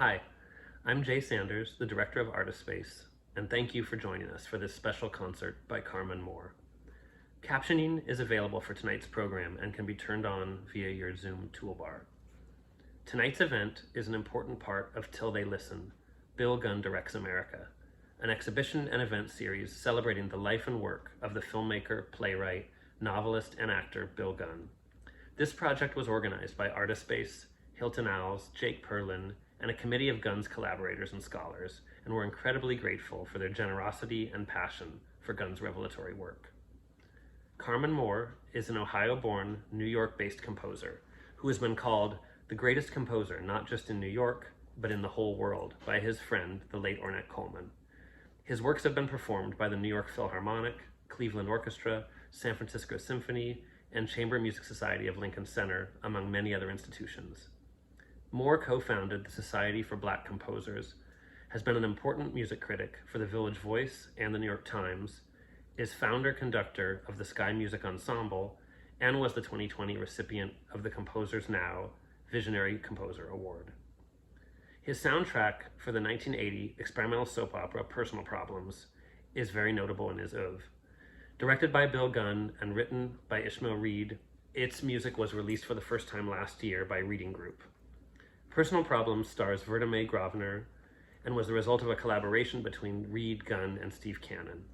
Hi, I'm Jay Sanders, the Director of Artist Space, and thank you for joining us for this special concert by Carman Moore. Captioning is available for tonight's program and can be turned on via your Zoom toolbar. Tonight's event is an important part of Till They Listen, Bill Gunn Directs America, an exhibition and event series celebrating the life and work of the filmmaker, playwright, novelist, and actor Bill Gunn. This project was organized by Artist Space, Hilton Owls, Jake Perlin, and a committee of Gunn's collaborators and scholars, and we're incredibly grateful for their generosity and passion for Gunn's revelatory work. Carman Moore is an Ohio-born, New York-based composer who has been called the greatest composer not just in New York, but in the whole world by his friend, the late Ornette Coleman. His works have been performed by the New York Philharmonic, Cleveland Orchestra, San Francisco Symphony, and Chamber Music Society of Lincoln Center, among many other institutions. Moore co-founded the Society for Black Composers, has been an important music critic for the Village Voice and the New York Times, is founder-conductor of the Sky Music Ensemble, and was the 2020 recipient of the Composers Now Visionary Composer Award. His soundtrack for the 1980 experimental soap opera Personal Problems is very notable in his oeuvre. Directed by Bill Gunn and written by Ishmael Reed, its music was released for the first time last year by Reading Group. Personal Problems stars Verda May Grovner and was the result of a collaboration between Reed, Gunn, and Steve Cannon.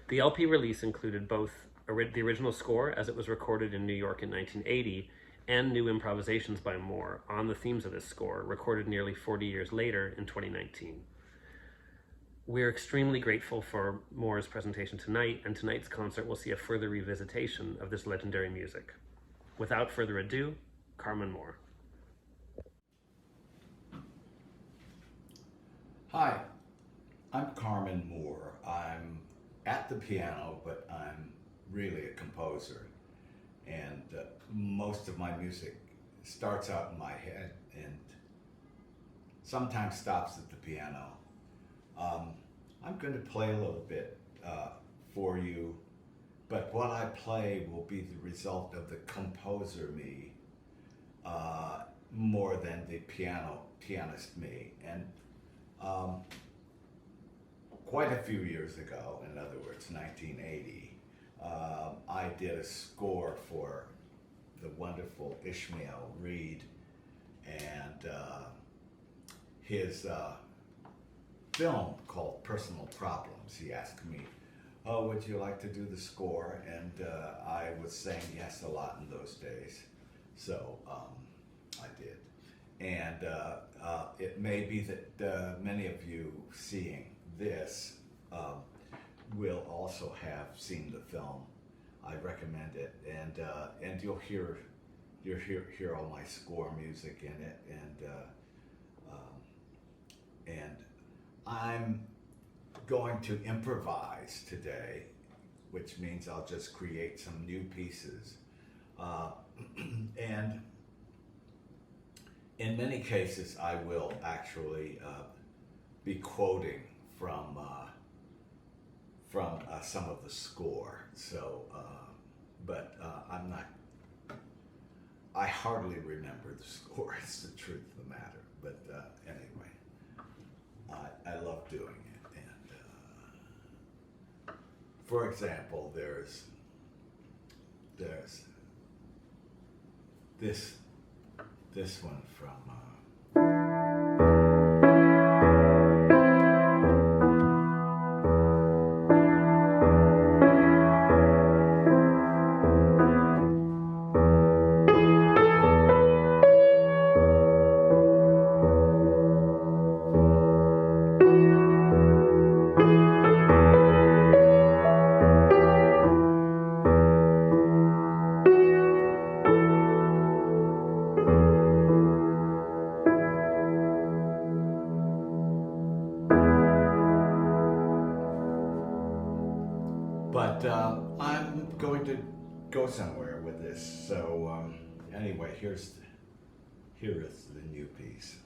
The LP release included both the original score as it was recorded in New York in 1980 and new improvisations by Moore on the themes of this score, recorded nearly 40 years later in 2019. We're extremely grateful for Moore's presentation tonight, and tonight's concert will see a further revisitation of this legendary music. Without further ado, Carman Moore. Hi, I'm Carman Moore. I'm at the piano, but I'm really a composer. And most of my music starts out in my head and sometimes stops at the piano. I'm going to play a little bit for you, but what I play will be the result of the composer me more than the pianist me. And quite a few years ago, in other words, 1980, I did a score for the wonderful Ishmael Reed and his film called Personal Problems. He asked me, oh, would you like to do the score? And I was saying yes a lot in those days, so I did. And it may be that many of you seeing this will also have seen the film. I recommend it, and you'll hear all my score music in it, and I'm going to improvise today, which means I'll just create some new pieces, and in many cases I will actually be quoting from some of the score. So, but I'm not. I hardly remember the score. It's the truth of the matter. But anyway, I love doing it. And for example, there's this one from. But I'm going to go somewhere with this. So anyway, here is the new piece.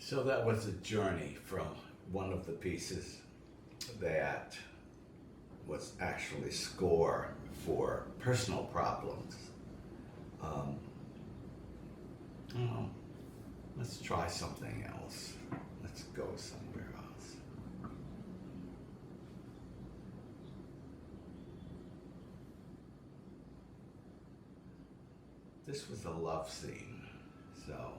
So that was a journey from one of the pieces that was actually score for personal problems. Oh, let's try something else. Let's go somewhere else. This was a love scene, so.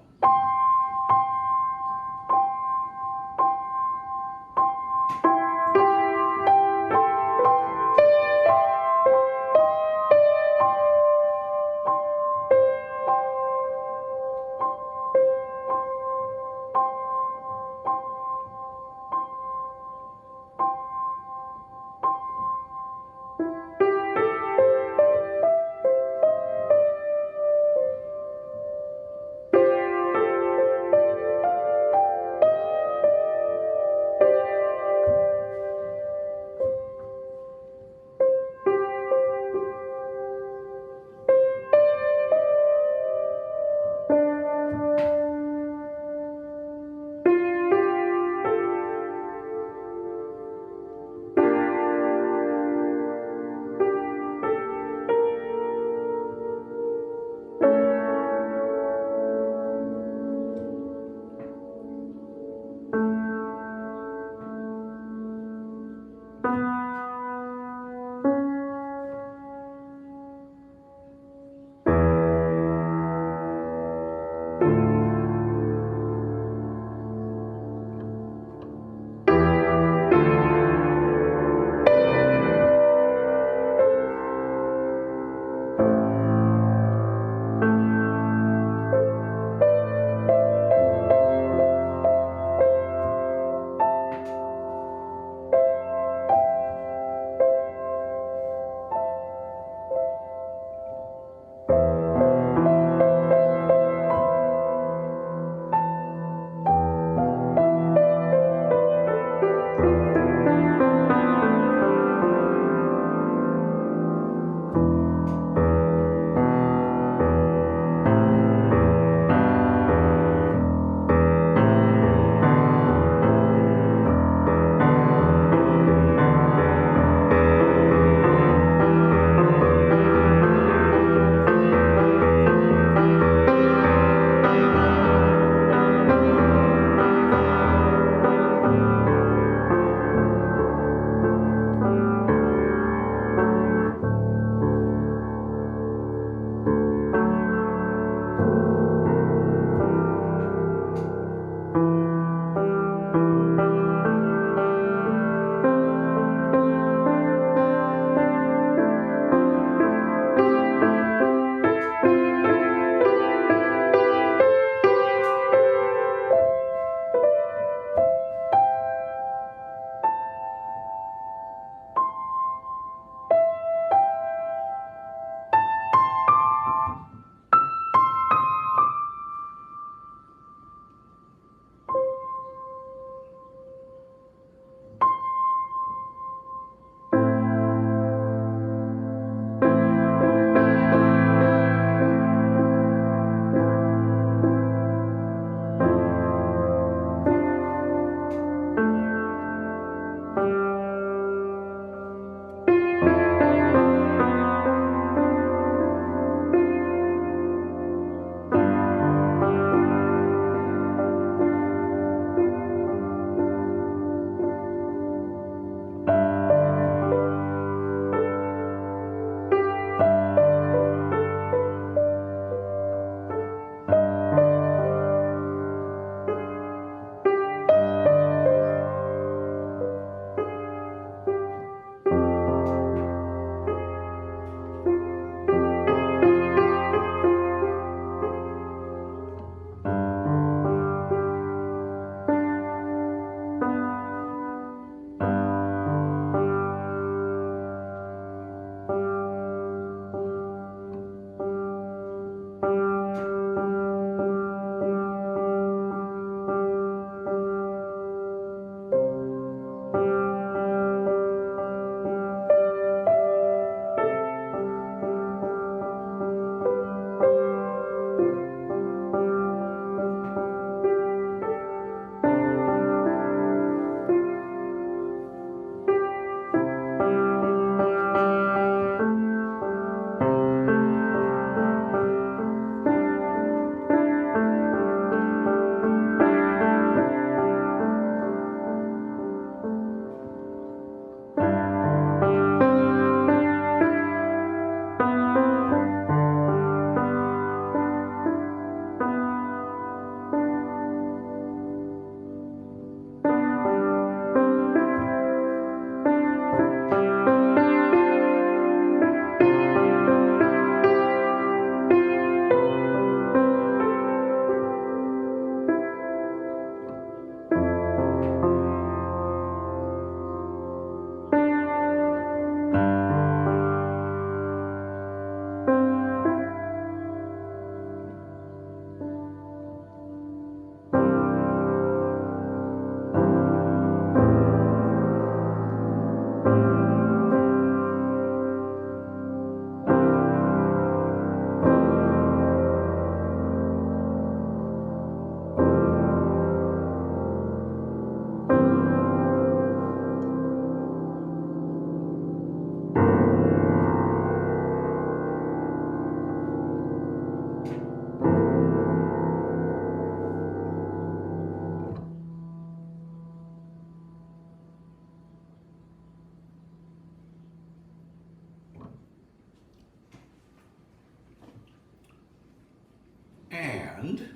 and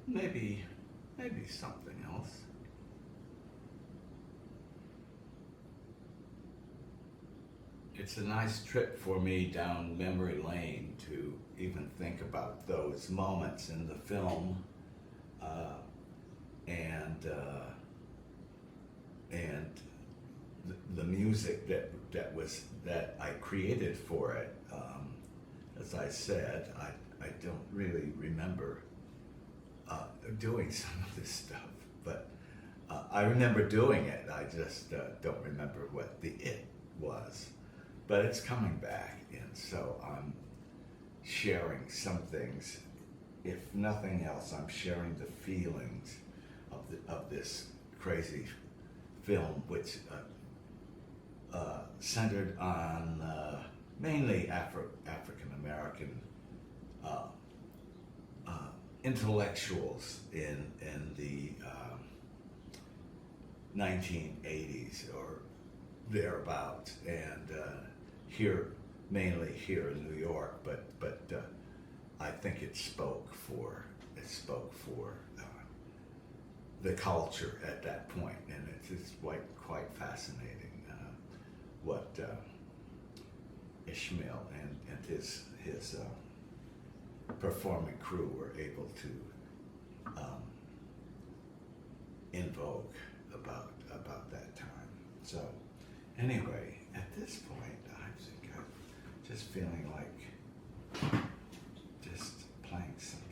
maybe something else. It's a nice trip for me down memory lane to even think about those moments in the film, and the music that I created for it. As I said, I don't really remember doing some of this stuff, but I remember doing it. I just don't remember what the it was. But it's coming back, and so I'm sharing some things. If nothing else, I'm sharing the feelings of this crazy film, which centered on mainly African American intellectuals in the 1980s or thereabouts, and mainly here in New York, but I think it spoke for the culture at that point, and it's quite fascinating what Ishmael and his performing crew were able to invoke about that time. So anyway, at this point, I think I'm just feeling like just playing something.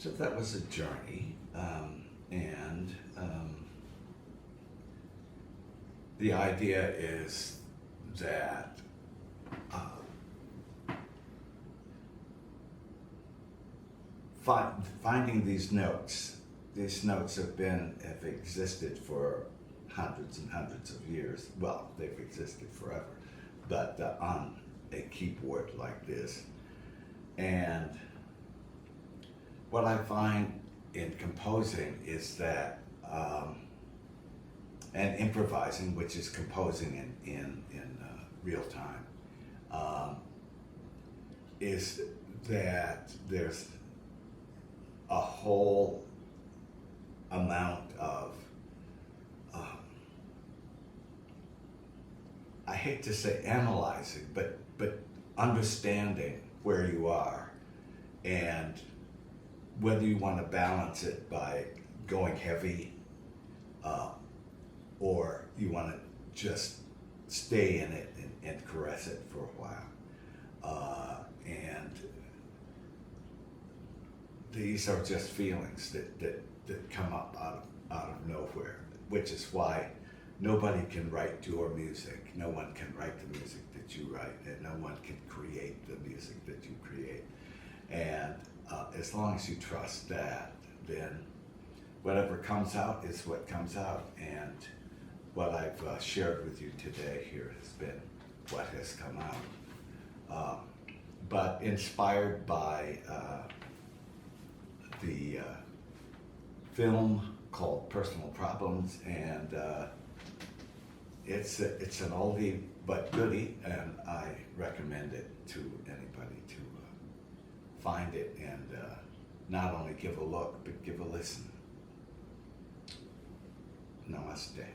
So that was a journey, and the idea is that finding these notes have existed for hundreds and hundreds of years. Well, they've existed forever, but on a keyboard like this. And what I find in composing is that, and improvising, which is composing in real time, is that there's a whole amount of, I hate to say analyzing, but understanding where you are and whether you want to balance it by going heavy, or you want to just stay in it and caress it for a while. And these are just feelings that come up out of nowhere, which is why nobody can write your music. No one can write the music that you write, and no one can create the music that you create. And as long as you trust that, then whatever comes out is what comes out. And what I've shared with you today here has been what has come out. But inspired by the film called Personal Problems, and it's an oldie but goodie, and I recommend it to anybody to find it and not only give a look, but give a listen. Namaste.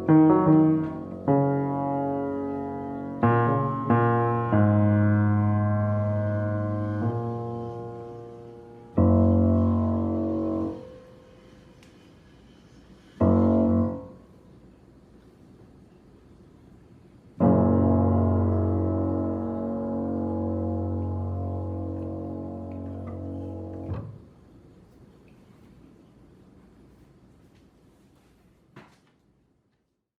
you.